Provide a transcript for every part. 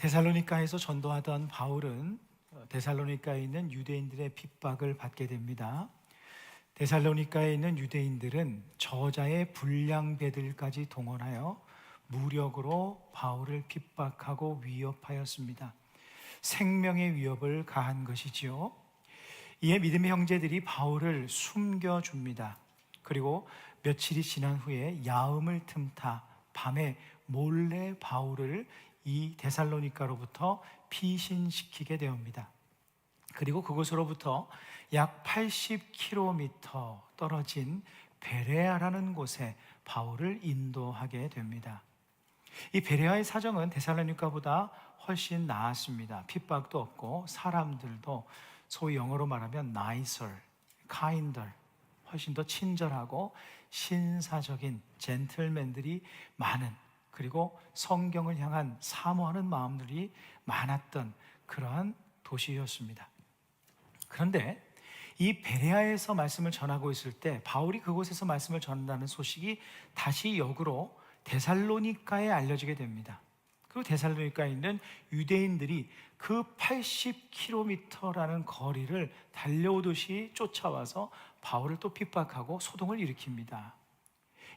데살로니가에서 전도하던 바울은 데살로니가에 있는 유대인들의 핍박을 받게 됩니다. 데살로니가에 있는 유대인들은 저자의 불량배들까지 동원하여 무력으로 바울을 핍박하고 위협하였습니다. 생명의 위협을 가한 것이지요. 이에 믿음의 형제들이 바울을 숨겨줍니다. 그리고 며칠이 지난 후에 야음을 틈타 밤에 몰래 바울을 이 데살로니가로부터 피신시키게 되옵니다. 그리고 그곳으로부터 약 80km 떨어진 베레아라는 곳에 바울을 인도하게 됩니다. 이 베레아의 사정은 데살로니가보다 훨씬 나았습니다. 핍박도 없고 사람들도 소위 영어로 말하면 nicer, kinder, 훨씬 더 친절하고 신사적인 젠틀맨들이 많은, 그리고 성경을 향한 사모하는 마음들이 많았던 그러한 도시였습니다. 그런데 이 베레아에서 말씀을 전하고 있을 때 바울이 그곳에서 말씀을 전한다는 소식이 다시 역으로 데살로니가에 알려지게 됩니다. 그리고 데살로니가에 있는 유대인들이 그 80km라는 거리를 달려오듯이 쫓아와서 바울을 또 핍박하고 소동을 일으킵니다.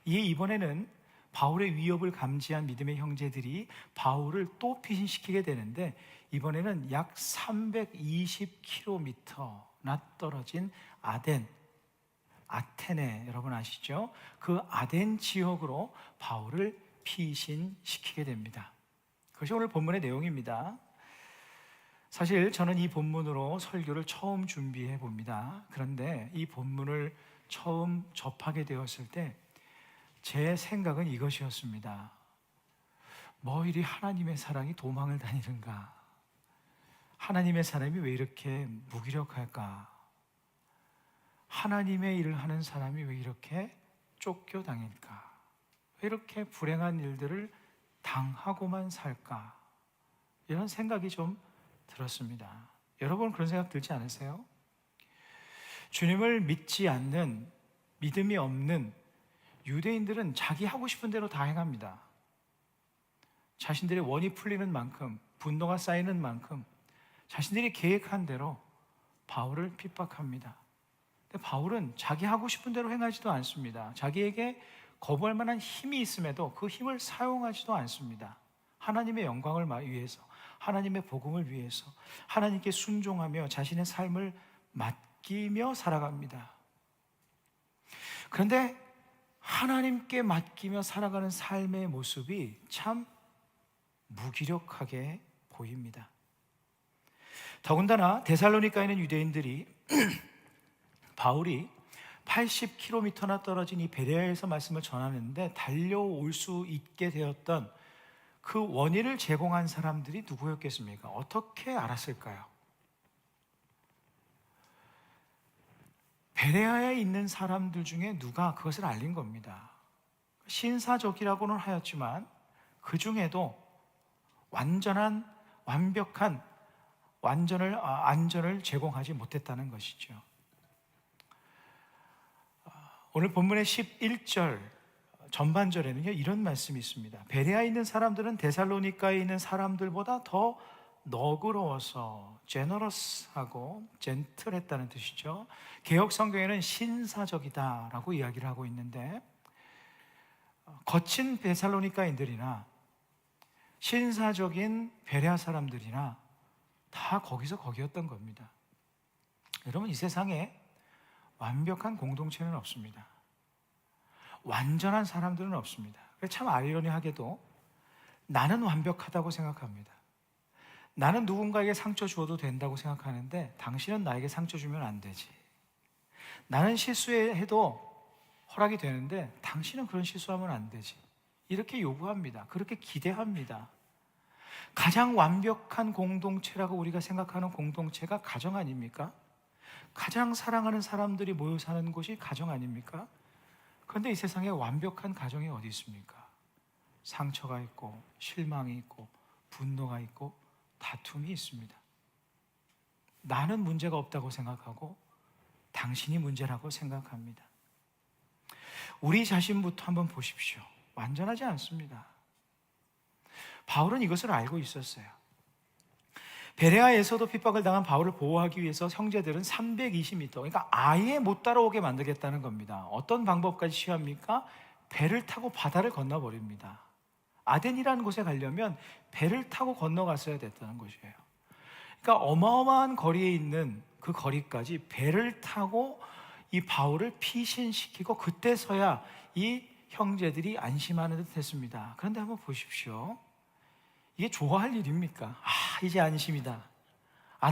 이에 이번에는 바울의 위협을 감지한 믿음의 형제들이 바울을 또 피신시키게 되는데, 이번에는 약 320km나 떨어진 아테네, 여러분 아시죠? 그 아덴 지역으로 바울을 피신시키게 됩니다. 그것이 오늘 본문의 내용입니다. 사실 저는 이 본문으로 설교를 처음 준비해 봅니다. 그런데 이 본문을 처음 접하게 되었을 때 제 생각은 이것이었습니다. 뭐 이리 하나님의 사랑이 도망을 다니는가? 하나님의 사람이 왜 이렇게 무기력할까? 하나님의 일을 하는 사람이 왜 이렇게 쫓겨다닐까? 왜 이렇게 불행한 일들을 당하고만 살까? 이런 생각이 좀 들었습니다. 여러분 그런 생각 들지 않으세요? 주님을 믿지 않는, 믿음이 없는 유대인들은 자기 하고 싶은 대로 다 행합니다. 자신들의 원이 풀리는 만큼, 분노가 쌓이는 만큼 자신들이 계획한 대로 바울을 핍박합니다. 근데 바울은 자기 하고 싶은 대로 행하지도 않습니다. 자기에게 거부할 만한 힘이 있음에도 그 힘을 사용하지도 않습니다. 하나님의 영광을 위해서, 하나님의 복음을 위해서 하나님께 순종하며 자신의 삶을 맡기며 살아갑니다. 그런데 하나님께 맡기며 살아가는 삶의 모습이 참 무기력하게 보입니다. 더군다나 데살로니가에 있는 유대인들이 바울이 80km나 떨어진 이 베레아에서 말씀을 전하는데 달려올 수 있게 되었던 그 원인을 제공한 사람들이 누구였겠습니까? 어떻게 알았을까요? 베레아에 있는 사람들 중에 누가 그것을 알린 겁니다. 신사적이라고는 하였지만 그 중에도 완벽한 안전을 제공하지 못했다는 것이죠. 오늘 본문의 11절 전반절에는요, 이런 말씀이 있습니다. 베레아에 있는 사람들은 데살로니가에 있는 사람들보다 더 너그러워서 제너러스하고 젠틀했다는 뜻이죠. 개역 성경에는 신사적이다라고 이야기를 하고 있는데, 거친 데살로니가인들이나 신사적인 베레아 사람들이나 다 거기서 거기였던 겁니다. 여러분, 이 세상에 완벽한 공동체는 없습니다. 완전한 사람들은 없습니다. 참 아이러니하게도 나는 완벽하다고 생각합니다. 나는 누군가에게 상처 주어도 된다고 생각하는데 당신은 나에게 상처 주면 안 되지. 나는 실수해도 허락이 되는데 당신은 그런 실수하면 안 되지. 이렇게 요구합니다. 그렇게 기대합니다. 가장 완벽한 공동체라고 우리가 생각하는 공동체가 가정 아닙니까? 가장 사랑하는 사람들이 모여 사는 곳이 가정 아닙니까? 그런데 이 세상에 완벽한 가정이 어디 있습니까? 상처가 있고 실망이 있고 분노가 있고 다툼이 있습니다. 나는 문제가 없다고 생각하고 당신이 문제라고 생각합니다. 우리 자신부터 한번 보십시오. 완전하지 않습니다. 바울은 이것을 알고 있었어요. 베레아에서도 핍박을 당한 바울을 보호하기 위해서 형제들은 320m, 그러니까 아예 못 따라오게 만들겠다는 겁니다. 어떤 방법까지 취합니까? 배를 타고 바다를 건너버립니다. 아덴이라는 곳에 가려면 배를 타고 건너갔어야 됐다는 것이에요. 그러니까 어마어마한 거리에 있는 그 거리까지 배를 타고 이 바울을 피신시키고, 그때서야 이 형제들이 안심하는 듯 했습니다. 그런데 한번 보십시오. 이게 좋아할 일입니까? 이제 안심이다,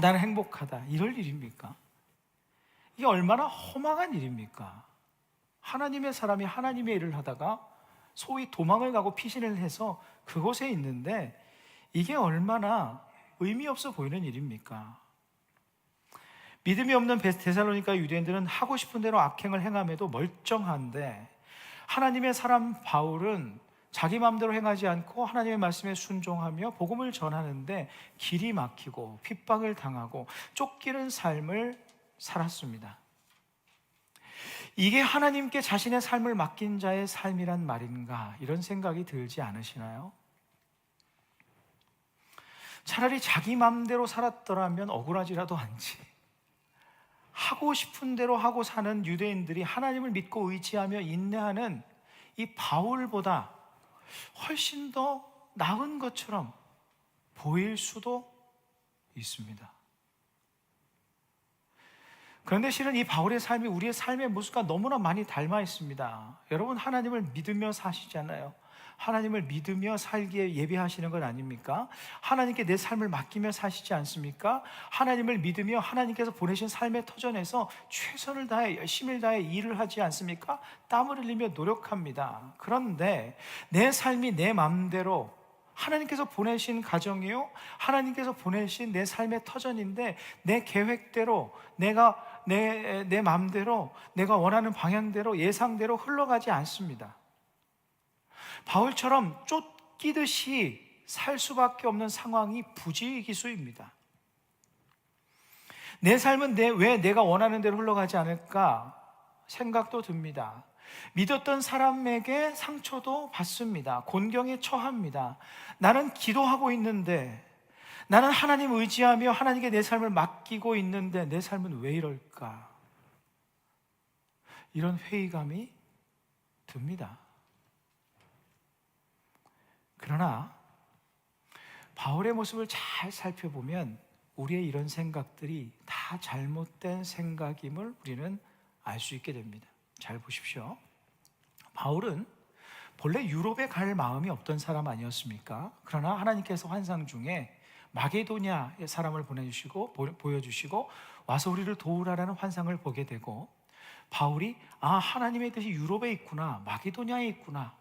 나는 행복하다, 이럴 일입니까? 이게 얼마나 허망한 일입니까? 하나님의 사람이 하나님의 일을 하다가 소위 도망을 가고 피신을 해서 그곳에 있는데, 이게 얼마나 의미 없어 보이는 일입니까? 믿음이 없는 데살로니가 유대인들은 하고 싶은 대로 악행을 행함에도 멀쩡한데, 하나님의 사람 바울은 자기 마음대로 행하지 않고 하나님의 말씀에 순종하며 복음을 전하는데 길이 막히고 핍박을 당하고 쫓기는 삶을 살았습니다. 이게 하나님께 자신의 삶을 맡긴 자의 삶이란 말인가, 이런 생각이 들지 않으시나요? 차라리 자기 마음대로 살았더라면 억울하지라도 않지, 하고 싶은 대로 하고 사는 유대인들이 하나님을 믿고 의지하며 인내하는 이 바울보다 훨씬 더 나은 것처럼 보일 수도 있습니다. 그런데 실은 이 바울의 삶이 우리의 삶의 모습과 너무나 많이 닮아 있습니다. 여러분, 하나님을 믿으며 사시잖아요. 하나님을 믿으며 살기에 예비하시는 건 아닙니까? 하나님께 내 삶을 맡기며 사시지 않습니까? 하나님을 믿으며 하나님께서 보내신 삶의 터전에서 최선을 다해 열심히 다해 일을 하지 않습니까? 땀을 흘리며 노력합니다. 그런데 내 삶이 내 마음대로, 하나님께서 보내신 가정이요, 하나님께서 보내신 내 삶의 터전인데 내 계획대로, 내 마음대로, 내가 원하는 방향대로, 예상대로 흘러가지 않습니다. 바울처럼 쫓기듯이 살 수밖에 없는 상황이 부지기수입니다. 내 삶은 왜 내가 원하는 대로 흘러가지 않을까 생각도 듭니다. 믿었던 사람에게 상처도 받습니다. 곤경에 처합니다. 나는 기도하고 있는데, 나는 하나님 의지하며 하나님께 내 삶을 맡기고 있는데 내 삶은 왜 이럴까? 이런 회의감이 듭니다. 그러나 바울의 모습을 잘 살펴보면 우리의 이런 생각들이 다 잘못된 생각임을 우리는 알 수 있게 됩니다. 잘 보십시오. 바울은 본래 유럽에 갈 마음이 없던 사람 아니었습니까? 그러나 하나님께서 환상 중에 마게도냐의 사람을 보여주시고 와서 우리를 도우라라는 환상을 보게 되고, 바울이 하나님의 뜻이 유럽에 있구나, 마게도냐에 있구나,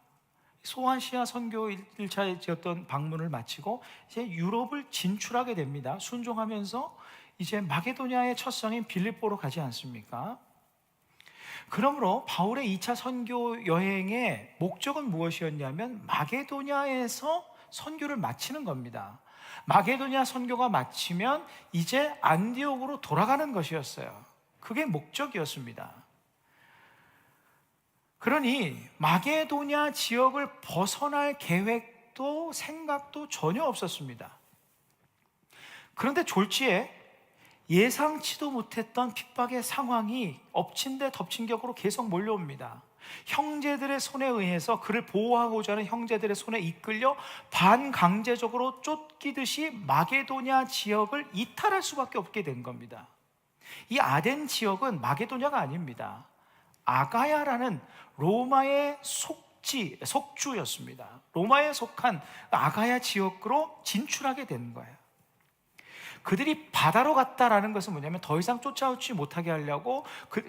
소아시아 선교 1차 지었던 방문을 마치고 이제 유럽을 진출하게 됩니다. 순종하면서 이제 마게도냐의 첫 성인 빌립보로 가지 않습니까? 그러므로 바울의 2차 선교 여행의 목적은 무엇이었냐면 마게도냐에서 선교를 마치는 겁니다. 마게도냐 선교가 마치면 이제 안디옥으로 돌아가는 것이었어요. 그게 목적이었습니다. 그러니 마게도냐 지역을 벗어날 계획도 생각도 전혀 없었습니다. 그런데 졸지에 예상치도 못했던 핍박의 상황이 엎친 데 덮친 격으로 계속 몰려옵니다. 형제들의 손에 의해서, 그를 보호하고자 하는 형제들의 손에 이끌려 반강제적으로 쫓기듯이 마게도냐 지역을 이탈할 수밖에 없게 된 겁니다. 이 아덴 지역은 마게도냐가 아닙니다. 아가야라는 로마의 속주였습니다. 로마에 속한 아가야 지역으로 진출하게 된 거예요. 그들이 바다로 갔다라는 것은 뭐냐면 더 이상 쫓아오지 못하게 하려고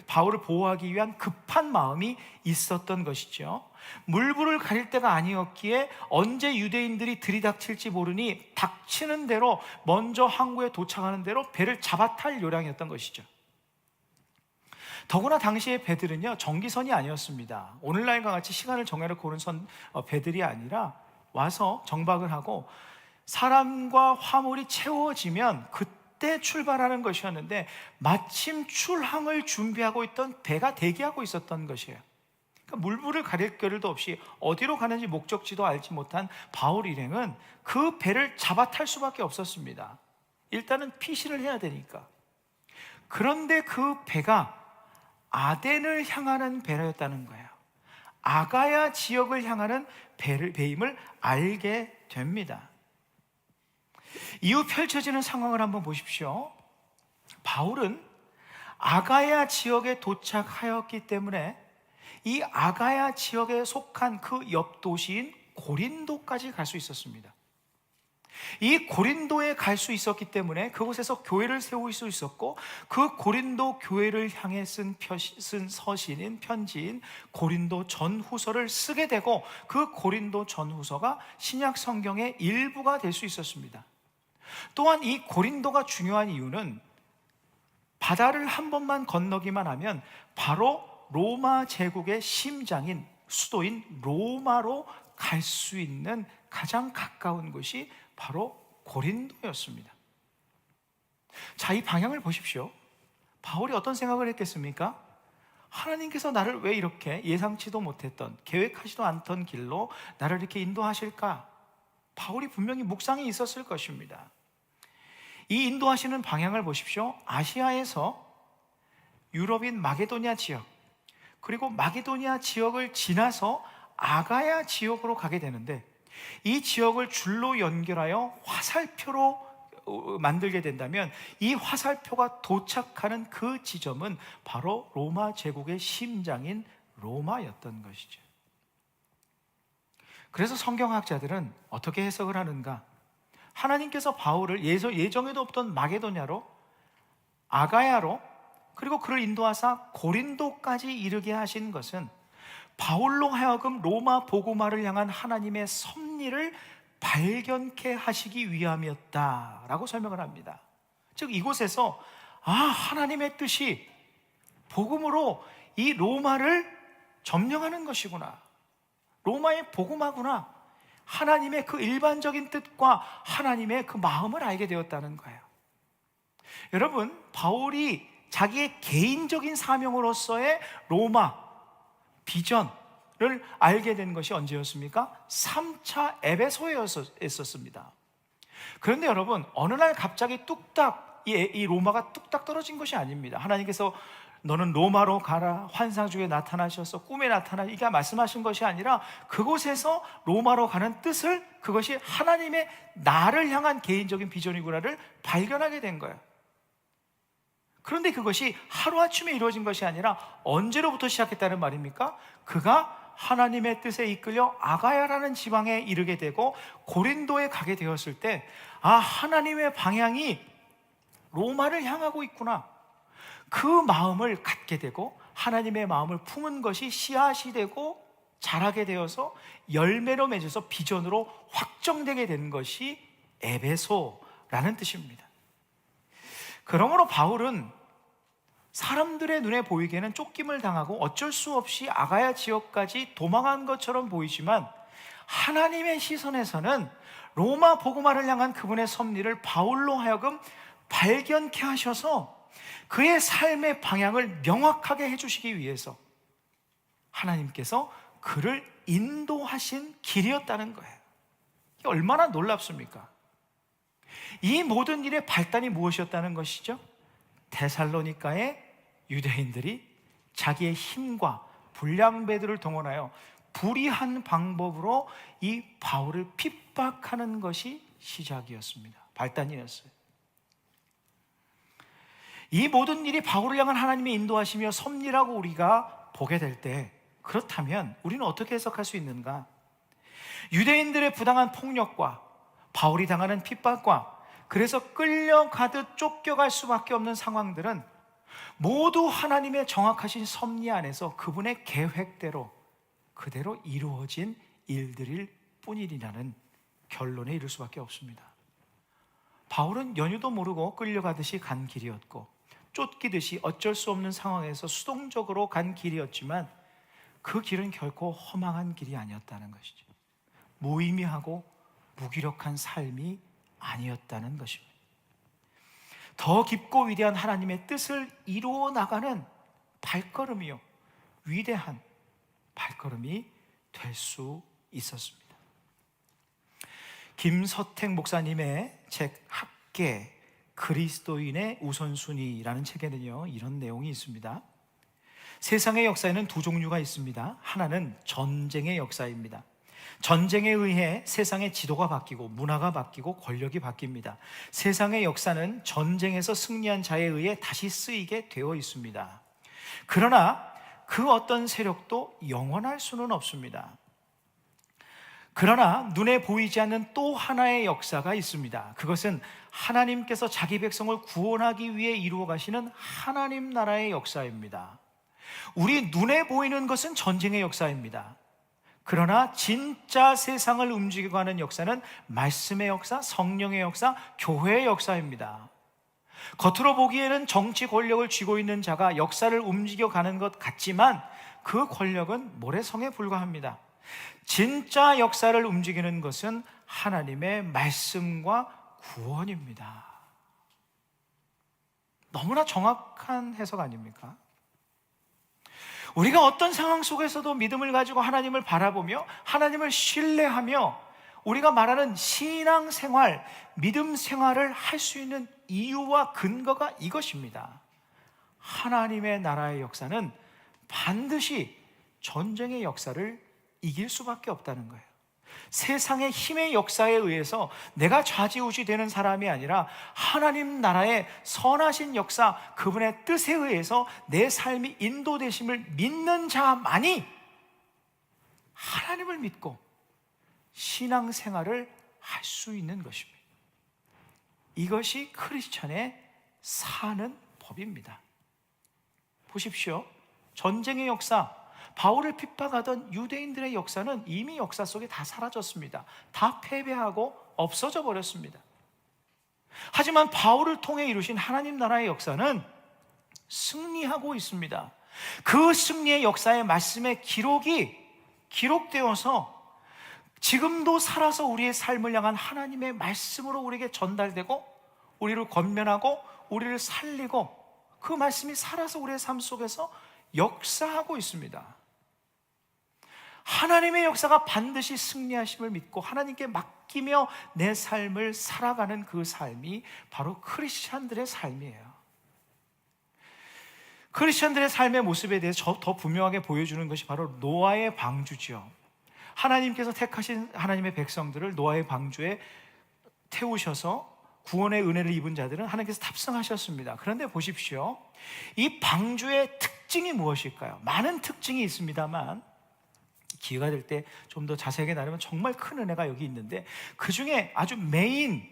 바울을 보호하기 위한 급한 마음이 있었던 것이죠. 물불을 가릴 때가 아니었기에 언제 유대인들이 들이닥칠지 모르니 닥치는 대로 먼저 항구에 도착하는 대로 배를 잡아탈 요량이었던 것이죠. 더구나 당시의 배들은요, 전기선이 아니었습니다. 오늘날과 같이 시간을 정해놓고 오는 배들이 아니라 와서 정박을 하고 사람과 화물이 채워지면 그때 출발하는 것이었는데, 마침 출항을 준비하고 있던 배가 대기하고 있었던 것이에요. 그러니까 물불을 가릴 겨를도 없이 어디로 가는지 목적지도 알지 못한 바울 일행은 그 배를 잡아탈 수밖에 없었습니다. 일단은 피신을 해야 되니까. 그런데 그 배가 아덴을 향하는 배였다는 거예요. 아가야 지역을 향하는 배임을 알게 됩니다. 이후 펼쳐지는 상황을 한번 보십시오. 바울은 아가야 지역에 도착하였기 때문에 이 아가야 지역에 속한 그 옆 도시인 고린도까지 갈 수 있었습니다. 이 고린도에 갈 수 있었기 때문에 그곳에서 교회를 세울 수 있었고, 그 고린도 교회를 향해 쓴 서신인 편지인 고린도 전후서를 쓰게 되고, 그 고린도 전후서가 신약 성경의 일부가 될 수 있었습니다. 또한 이 고린도가 중요한 이유는 바다를 한 번만 건너기만 하면 바로 로마 제국의 심장인 수도인 로마로 갈 수 있는 가장 가까운 곳이 바로 고린도였습니다. 자, 이 방향을 보십시오. 바울이 어떤 생각을 했겠습니까? 하나님께서 나를 왜 이렇게 예상치도 못했던, 계획하지도 않던 길로 나를 이렇게 인도하실까? 바울이 분명히 묵상이 있었을 것입니다. 이 인도하시는 방향을 보십시오. 아시아에서 유럽인 마게도냐 지역, 그리고 마게도냐 지역을 지나서 아가야 지역으로 가게 되는데, 이 지역을 줄로 연결하여 화살표로 만들게 된다면 이 화살표가 도착하는 그 지점은 바로 로마 제국의 심장인 로마였던 것이죠. 그래서 성경학자들은 어떻게 해석을 하는가? 하나님께서 바울을 예정에도 없던 마게도냐로, 아가야로, 그리고 그를 인도하사 고린도까지 이르게 하신 것은 바울로 하여금 로마 복음화를 향한 하나님의 섭리를 발견케 하시기 위함이었다라고 설명을 합니다. 즉 이곳에서 하나님의 뜻이 복음으로 이 로마를 점령하는 것이구나, 로마의 복음화구나, 하나님의 그 일반적인 뜻과 하나님의 그 마음을 알게 되었다는 거예요. 여러분, 바울이 자기의 개인적인 사명으로서의 로마 비전을 알게 된 것이 언제였습니까? 3차 에베소였었습니다. 그런데 여러분, 어느 날 갑자기 뚝딱 이 로마가 뚝딱 떨어진 것이 아닙니다. 하나님께서 너는 로마로 가라, 환상 중에 나타나셔서 꿈에 나타나, 이게 말씀하신 것이 아니라 그곳에서 로마로 가는 뜻을, 그것이 하나님의 나를 향한 개인적인 비전이구나를 발견하게 된 거예요. 그런데 그것이 하루아침에 이루어진 것이 아니라 언제로부터 시작했다는 말입니까? 그가 하나님의 뜻에 이끌려 아가야라는 지방에 이르게 되고 고린도에 가게 되었을 때, 하나님의 방향이 로마를 향하고 있구나, 그 마음을 갖게 되고 하나님의 마음을 품은 것이 씨앗이 되고 자라게 되어서 열매로 맺어서 비전으로 확정되게 된 것이 에베소라는 뜻입니다. 그러므로 바울은 사람들의 눈에 보이기에는 쫓김을 당하고 어쩔 수 없이 아가야 지역까지 도망한 것처럼 보이지만, 하나님의 시선에서는 로마 복음화를 향한 그분의 섭리를 바울로 하여금 발견케 하셔서 그의 삶의 방향을 명확하게 해주시기 위해서 하나님께서 그를 인도하신 길이었다는 거예요. 이게 얼마나 놀랍습니까? 이 모든 일의 발단이 무엇이었다는 것이죠? 데살로니가의 유대인들이 자기의 힘과 불량배들을 동원하여 불의한 방법으로 이 바울을 핍박하는 것이 시작이었습니다. 발단이었어요. 이 모든 일이 바울을 향한 하나님의 인도하시며 섭리라고 우리가 보게 될 때, 그렇다면 우리는 어떻게 해석할 수 있는가? 유대인들의 부당한 폭력과 바울이 당하는 핍박과 그래서 끌려가듯 쫓겨갈 수밖에 없는 상황들은 모두 하나님의 정확하신 섭리 안에서 그분의 계획대로 그대로 이루어진 일들일 뿐이라는 결론에 이를 수밖에 없습니다. 바울은 연유도 모르고 끌려가듯이 간 길이었고, 쫓기듯이 어쩔 수 없는 상황에서 수동적으로 간 길이었지만, 그 길은 결코 허망한 길이 아니었다는 것이죠. 무의미하고 무기력한 삶이 아니었다는 것입니다. 더 깊고 위대한 하나님의 뜻을 이루어 나가는 발걸음이요, 위대한 발걸음이 될 수 있었습니다. 김서택 목사님의 책 학계, 그리스도인의 우선순위라는 책에는요, 이런 내용이 있습니다. 세상의 역사에는 두 종류가 있습니다. 하나는 전쟁의 역사입니다. 전쟁에 의해 세상의 지도가 바뀌고 문화가 바뀌고 권력이 바뀝니다. 세상의 역사는 전쟁에서 승리한 자에 의해 다시 쓰이게 되어 있습니다. 그러나 그 어떤 세력도 영원할 수는 없습니다. 그러나 눈에 보이지 않는 또 하나의 역사가 있습니다. 그것은 하나님께서 자기 백성을 구원하기 위해 이루어 가시는 하나님 나라의 역사입니다. 우리 눈에 보이는 것은 전쟁의 역사입니다. 그러나 진짜 세상을 움직이고 하는 역사는 말씀의 역사, 성령의 역사, 교회의 역사입니다. 겉으로 보기에는 정치 권력을 쥐고 있는 자가 역사를 움직여가는 것 같지만 그 권력은 모래성에 불과합니다. 진짜 역사를 움직이는 것은 하나님의 말씀과 구원입니다. 너무나 정확한 해석 아닙니까? 우리가 어떤 상황 속에서도 믿음을 가지고 하나님을 바라보며 하나님을 신뢰하며 우리가 말하는 신앙생활, 믿음 생활을 할 수 있는 이유와 근거가 이것입니다. 하나님의 나라의 역사는 반드시 전쟁의 역사를 이길 수밖에 없다는 거예요. 세상의 힘의 역사에 의해서 내가 좌지우지 되는 사람이 아니라 하나님 나라의 선하신 역사, 그분의 뜻에 의해서 내 삶이 인도되심을 믿는 자만이 하나님을 믿고 신앙생활을 할 수 있는 것입니다. 이것이 크리스천의 사는 법입니다. 보십시오. 전쟁의 역사, 바울을 핍박하던 유대인들의 역사는 이미 역사 속에 다 사라졌습니다. 다 패배하고 없어져 버렸습니다. 하지만 바울을 통해 이루신 하나님 나라의 역사는 승리하고 있습니다. 그 승리의 역사의 말씀의 기록이 기록되어서 지금도 살아서 우리의 삶을 향한 하나님의 말씀으로 우리에게 전달되고 우리를 권면하고 우리를 살리고 그 말씀이 살아서 우리의 삶 속에서 역사하고 있습니다. 하나님의 역사가 반드시 승리하심을 믿고 하나님께 맡기며 내 삶을 살아가는 그 삶이 바로 크리스찬들의 삶이에요. 크리스찬들의 삶의 모습에 대해서 더 분명하게 보여주는 것이 바로 노아의 방주죠. 하나님께서 택하신 하나님의 백성들을 노아의 방주에 태우셔서 구원의 은혜를 입은 자들은 하나님께서 탑승하셨습니다. 그런데 보십시오. 이 방주의 특징이 무엇일까요? 많은 특징이 있습니다만 기회가 될 때 좀 더 자세하게 나누면 정말 큰 은혜가 여기 있는데 그 중에 아주 메인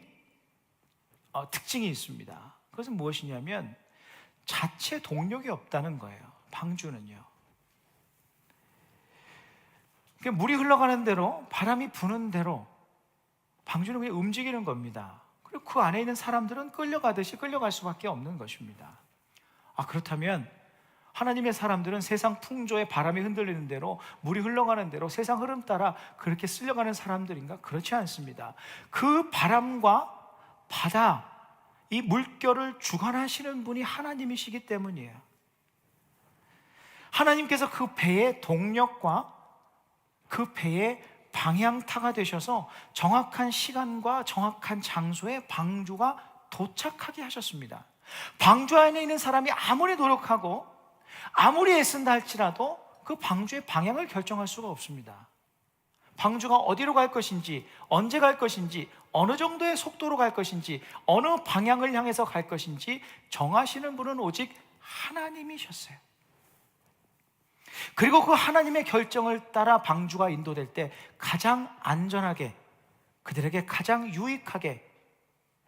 특징이 있습니다. 그것은 무엇이냐면 자체 동력이 없다는 거예요. 방주는요. 물이 흘러가는 대로 바람이 부는 대로 방주는 그냥 움직이는 겁니다. 그리고 그 안에 있는 사람들은 끌려가듯이 끌려갈 수밖에 없는 것입니다. 그렇다면 하나님의 사람들은 세상 풍조에 바람이 흔들리는 대로 물이 흘러가는 대로 세상 흐름 따라 그렇게 쓸려가는 사람들인가? 그렇지 않습니다. 그 바람과 바다, 이 물결을 주관하시는 분이 하나님이시기 때문이에요. 하나님께서 그 배의 동력과 그 배의 방향타가 되셔서 정확한 시간과 정확한 장소에 방주가 도착하게 하셨습니다. 방주 안에 있는 사람이 아무리 노력하고 아무리 애쓴다 할지라도 그 방주의 방향을 결정할 수가 없습니다. 방주가 어디로 갈 것인지, 언제 갈 것인지, 어느 정도의 속도로 갈 것인지, 어느 방향을 향해서 갈 것인지 정하시는 분은 오직 하나님이셨어요. 그리고 그 하나님의 결정을 따라 방주가 인도될 때 가장 안전하게, 그들에게 가장 유익하게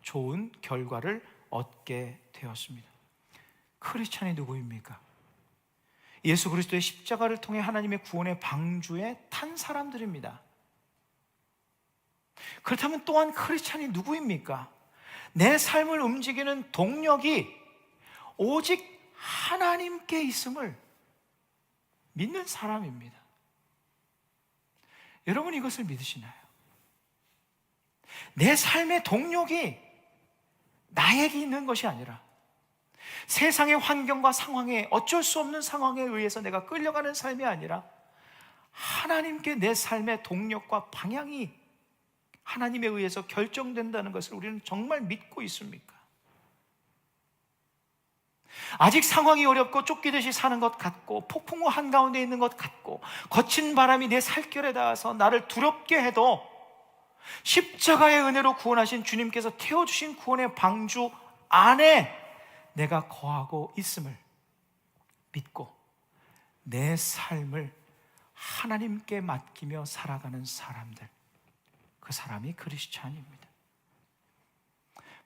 좋은 결과를 얻게 되었습니다. 크리스찬이 누구입니까? 예수 그리스도의 십자가를 통해 하나님의 구원의 방주에 탄 사람들입니다. 그렇다면 또한 크리스찬이 누구입니까? 내 삶을 움직이는 동력이 오직 하나님께 있음을 믿는 사람입니다. 여러분 이것을 믿으시나요? 내 삶의 동력이 나에게 있는 것이 아니라 세상의 환경과 상황에, 어쩔 수 없는 상황에 의해서 내가 끌려가는 삶이 아니라 하나님께 내 삶의 동력과 방향이 하나님에 의해서 결정된다는 것을 우리는 정말 믿고 있습니까? 아직 상황이 어렵고 쫓기듯이 사는 것 같고 폭풍우 한가운데 있는 것 같고 거친 바람이 내 살결에 닿아서 나를 두렵게 해도 십자가의 은혜로 구원하신 주님께서 태워주신 구원의 방주 안에 내가 거하고 있음을 믿고 내 삶을 하나님께 맡기며 살아가는 사람들, 그 사람이 크리스찬입니다.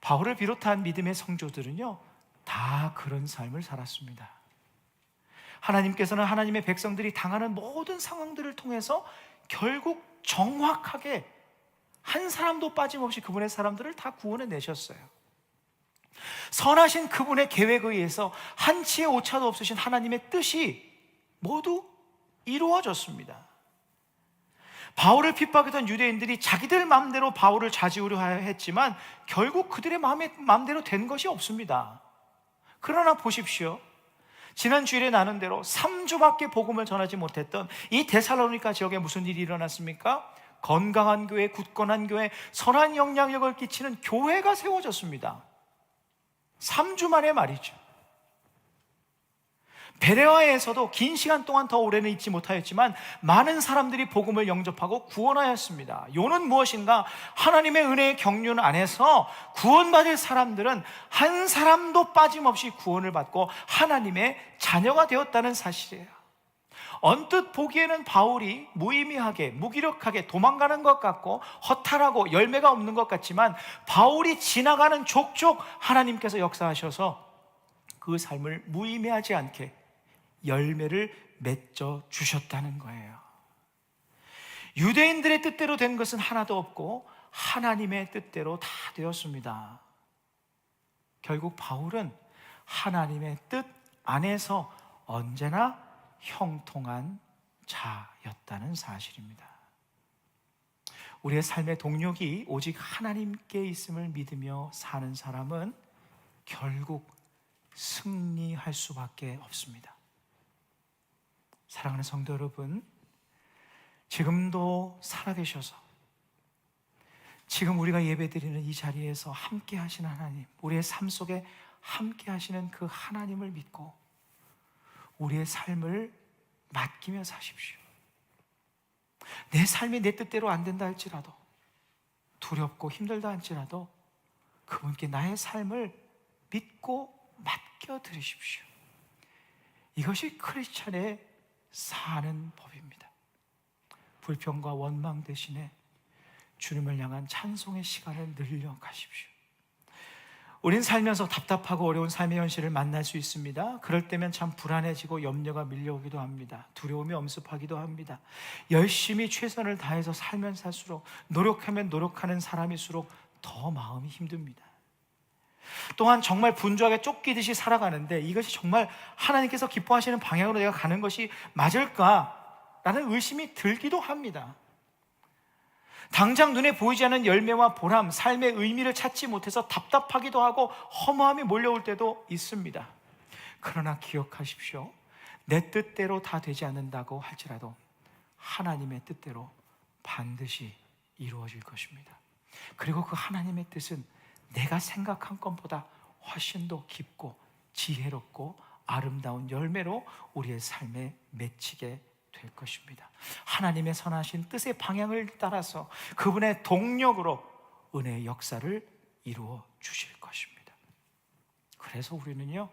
바울을 비롯한 믿음의 성도들은요 다 그런 삶을 살았습니다. 하나님께서는 하나님의 백성들이 당하는 모든 상황들을 통해서 결국 정확하게 한 사람도 빠짐없이 그분의 사람들을 다 구원해 내셨어요. 선하신 그분의 계획에 의해서 한치의 오차도 없으신 하나님의 뜻이 모두 이루어졌습니다. 바울을 핍박했던 유대인들이 자기들 마음대로 바울을 좌지우려 했지만 결국 그들의 마음대로 된 것이 없습니다. 그러나 보십시오. 지난 주일에 나눈 대로 3주밖에 복음을 전하지 못했던 이 데살로니가 지역에 무슨 일이 일어났습니까? 건강한 교회, 굳건한 교회, 선한 영향력을 끼치는 교회가 세워졌습니다. 3주 만의 말이죠. 베레아에서도 긴 시간 동안 더 오래는 있지 못하였지만 많은 사람들이 복음을 영접하고 구원하였습니다. 요는 무엇인가? 하나님의 은혜의 경륜 안에서 구원받을 사람들은 한 사람도 빠짐없이 구원을 받고 하나님의 자녀가 되었다는 사실이에요. 언뜻 보기에는 바울이 무의미하게, 무기력하게 도망가는 것 같고 허탈하고 열매가 없는 것 같지만 바울이 지나가는 족족 하나님께서 역사하셔서 그 삶을 무의미하지 않게 열매를 맺어 주셨다는 거예요. 유대인들의 뜻대로 된 것은 하나도 없고 하나님의 뜻대로 다 되었습니다. 결국 바울은 하나님의 뜻 안에서 언제나 형통한 자였다는 사실입니다. 우리의 삶의 동력이 오직 하나님께 있음을 믿으며 사는 사람은 결국 승리할 수밖에 없습니다. 사랑하는 성도 여러분, 지금도 살아계셔서 지금 우리가 예배드리는 이 자리에서 함께 하시는 하나님, 우리의 삶 속에 함께 하시는 그 하나님을 믿고 우리의 삶을 맡기며 사십시오. 내 삶이 내 뜻대로 안 된다 할지라도, 두렵고 힘들다 할지라도 그분께 나의 삶을 믿고 맡겨드리십시오. 이것이 크리스찬의 사는 법입니다. 불평과 원망 대신에 주님을 향한 찬송의 시간을 늘려가십시오. 우린 살면서 답답하고 어려운 삶의 현실을 만날 수 있습니다. 그럴 때면 참 불안해지고 염려가 밀려오기도 합니다. 두려움이 엄습하기도 합니다. 열심히 최선을 다해서 살면 살수록, 노력하면 노력하는 사람일수록 더 마음이 힘듭니다. 또한 정말 분주하게 쫓기듯이 살아가는데 이것이 정말 하나님께서 기뻐하시는 방향으로 내가 가는 것이 맞을까라는 의심이 들기도 합니다. 당장 눈에 보이지 않는 열매와 보람, 삶의 의미를 찾지 못해서 답답하기도 하고 허무함이 몰려올 때도 있습니다. 그러나 기억하십시오. 내 뜻대로 다 되지 않는다고 할지라도 하나님의 뜻대로 반드시 이루어질 것입니다. 그리고 그 하나님의 뜻은 내가 생각한 것보다 훨씬 더 깊고 지혜롭고 아름다운 열매로 우리의 삶에 맺히게 될 것입니다. 하나님의 선하신 뜻의 방향을 따라서 그분의 동력으로 은혜의 역사를 이루어 주실 것입니다. 그래서 우리는요,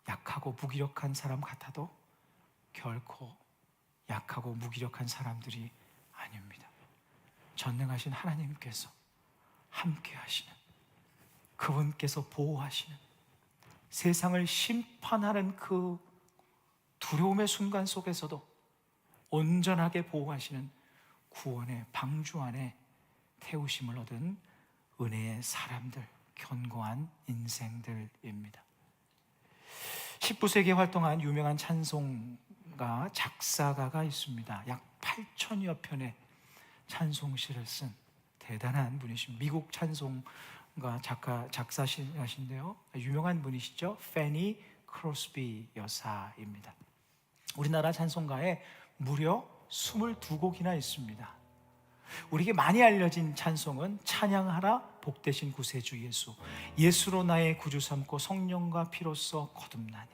약하고 무기력한 사람 같아도 결코 약하고 무기력한 사람들이 아닙니다. 전능하신 하나님께서 함께 하시는, 그분께서 보호하시는, 세상을 심판하는 그 두려움의 순간 속에서도 온전하게 보호하시는 구원의 방주 안에 태우심을 얻은 은혜의 사람들, 견고한 인생들입니다. 19세기에 활동한 유명한 찬송가, 작사가가 있습니다. 약 8천여 편의 찬송시를 쓴 대단한 분이십니다. 미국 찬송가 작사하신데요, 유명한 분이시죠. 페니 크로스비 여사입니다. 우리나라 찬송가에 무려 22곡이나 있습니다. 우리에게 많이 알려진 찬송은 찬양하라 복되신 구세주 예수, 예수로 나의 구주 삼고 성령과 피로써 거듭나니,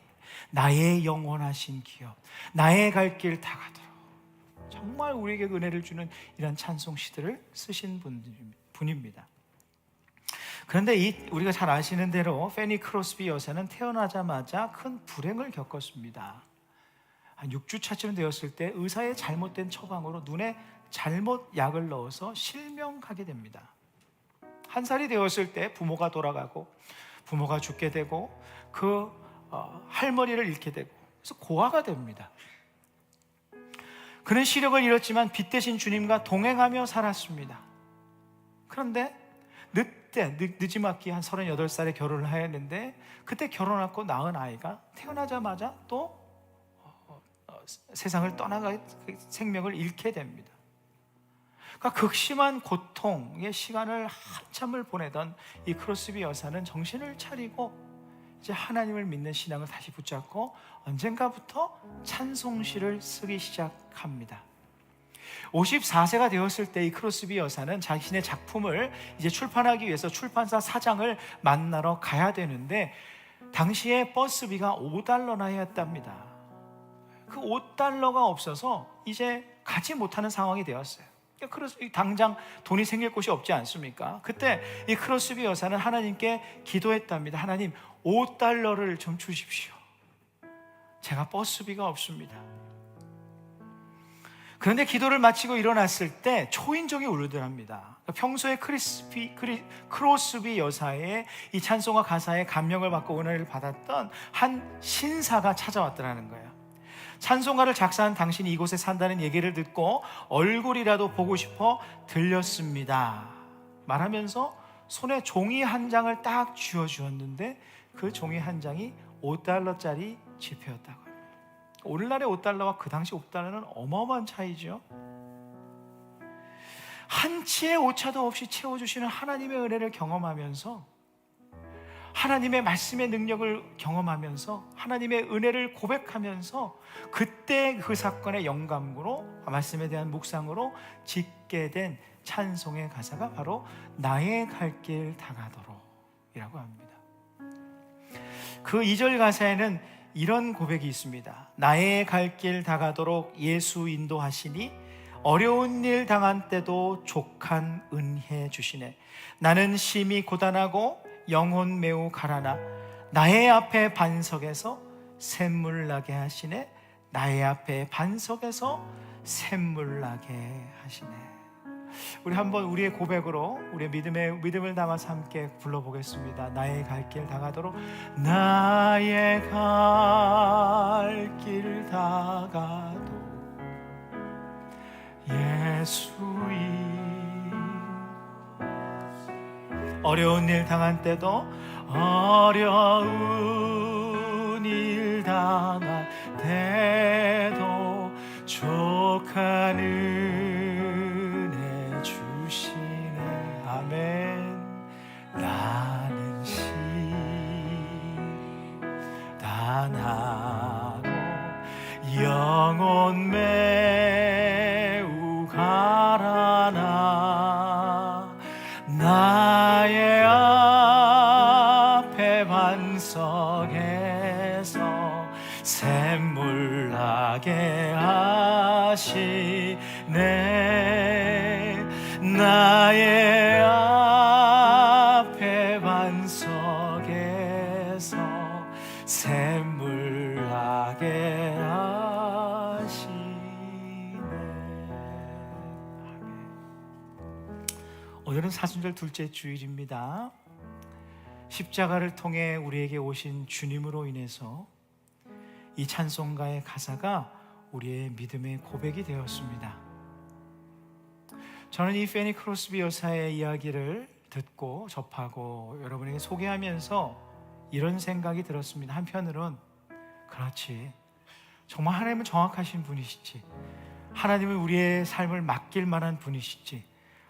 나의 영원하신 기업, 나의 갈 길 다 가도록. 정말 우리에게 은혜를 주는 이런 찬송 시들을 쓰신 분입니다. 그런데 우리가 잘 아시는 대로 페니 크로스비 여사는 태어나자마자 큰 불행을 겪었습니다. 한 6주 차쯤 되었을 때 의사의 잘못된 처방으로 눈에 잘못 약을 넣어서 실명하게 됩니다. 1살이 되었을 때 부모가 돌아가고 부모가 죽게 되고 할머니를 잃게 되고, 그래서 고아가 됩니다. 그는 시력을 잃었지만 빛 대신 주님과 동행하며 살았습니다. 그런데 늦지막히 한 38살에 결혼을 하였는데, 그때 결혼하고 낳은 아이가 태어나자마자 또 세상을 떠나가 생명을 잃게 됩니다. 그러니까 극심한 고통의 시간을 한참을 보내던 이 크로스비 여사는 정신을 차리고 이제 하나님을 믿는 신앙을 다시 붙잡고 언젠가부터 찬송시를 쓰기 시작합니다. 54세가 되었을 때 이 크로스비 여사는 자신의 작품을 이제 출판하기 위해서 출판사 사장을 만나러 가야 되는데, 당시에 버스비가 $5나였답니다. 그 $5가 없어서 이제 가지 못하는 상황이 되었어요. 당장 돈이 생길 곳이 없지 않습니까? 그때 이 크로스비 여사는 하나님께 기도했답니다. 하나님, $5를 좀 주십시오. 제가 버스비가 없습니다. 그런데 기도를 마치고 일어났을 때 초인종이 울리더랍니다. 평소에 크로스비 여사의 이 찬송과 가사에 감명을 받고 은혜를 받았던 한 신사가 찾아왔더라는 거예요. 찬송가를 작사한 당신이 이곳에 산다는 얘기를 듣고 얼굴이라도 보고 싶어 들렸습니다 말하면서 손에 종이 한 장을 딱 쥐어주었는데, 그 종이 한 장이 $5짜리 지폐였다고 합니다. 오늘날의 $5와 그 당시 $5는 어마어마한 차이죠. 한치의 오차도 없이 채워주시는 하나님의 은혜를 경험하면서, 하나님의 말씀의 능력을 경험하면서, 하나님의 은혜를 고백하면서, 그때 그 사건의 영감으로, 말씀에 대한 묵상으로 짓게 된 찬송의 가사가 바로 나의 갈 길 다 가도록 이라고 합니다. 그 2절 가사에는 이런 고백이 있습니다. 나의 갈 길 다 가도록 예수 인도하시니, 어려운 일 당한 때도 족한 은혜 주시네. 나는 심히 고단하고 영혼 매우 가라나, 나의 앞에 반석에서 샘물 나게 하시네. 나의 앞에 반석에서 샘물 나게 하시네. 우리 한번 우리의 고백으로, 우리의 믿음을 담아서 함께 불러보겠습니다. 나의 갈 길 다 가도록. 나의 갈 길 다 가도록 예수인. 어려운 일 당한 때도, 어려운 일 당한 때도 족한 은혜 주시네. 아멘. 나는 심단하고 영혼 매우 가라나, 나의 앞에 반석에서 샘물 나게 하시네. 나의 앞에 반석에서 샘물 나게 하시네. 오늘은 사순절 둘째 주일입니다. 십자가를 통해 우리에게 오신 주님으로 인해서 이 찬송가의 가사가 우리의 믿음의 고백이 되었습니다. 저는 이 페니 크로스비 여사의 이야기를 듣고 접하고 여러분에게 소개하면서 이런 생각이 들었습니다. 한편으론 그렇지, 정말 하나님은 정확하신 분이시지, 하나님은 우리의 삶을 맡길 만한 분이시지,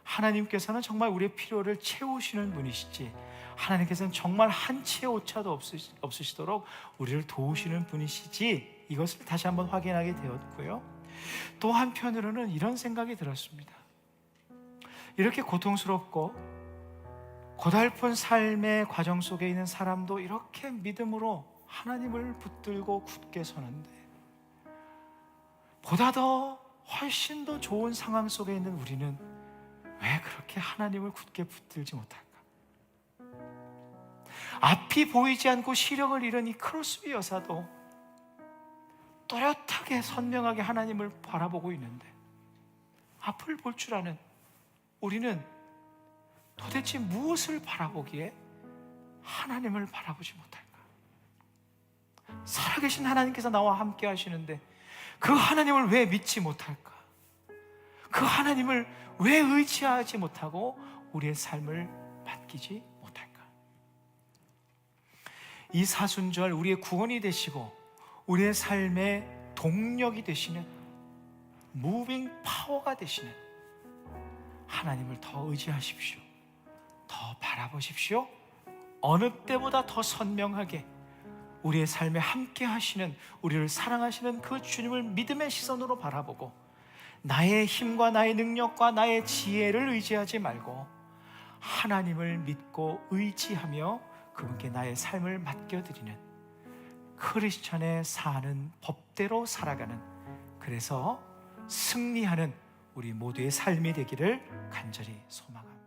하나님께서는 정말 우리의 필요를 채우시는 분이시지, 하나님께서는 정말 한치의 오차도 없으시도록 우리를 도우시는 분이시지, 이것을 다시 한번 확인하게 되었고요. 또 한편으로는 이런 생각이 들었습니다. 이렇게 고통스럽고 고달픈 삶의 과정 속에 있는 사람도 이렇게 믿음으로 하나님을 붙들고 굳게 서는데, 보다 더 훨씬 더 좋은 상황 속에 있는 우리는 왜 그렇게 하나님을 굳게 붙들지 못할까? 앞이 보이지 않고 시력을 잃은 이 크로스비 여사도 또렷하게 선명하게 하나님을 바라보고 있는데, 앞을 볼 줄 아는 우리는 도대체 무엇을 바라보기에 하나님을 바라보지 못할까? 살아계신 하나님께서 나와 함께 하시는데 그 하나님을 왜 믿지 못할까? 그 하나님을 왜 의지하지 못하고 우리의 삶을 맡기지 못할까? 이 사순절 우리의 구원이 되시고 우리의 삶의 동력이 되시는, 무빙 파워가 되시는 하나님을 더 의지하십시오. 더 바라보십시오. 어느 때보다 더 선명하게 우리의 삶에 함께 하시는, 우리를 사랑하시는 그 주님을 믿음의 시선으로 바라보고 나의 힘과 나의 능력과 나의 지혜를 의지하지 말고 하나님을 믿고 의지하며 그분께 나의 삶을 맡겨드리는 크리스천의 사는 법대로 살아가는, 그래서 승리하는 우리 모두의 삶이 되기를 간절히 소망합니다.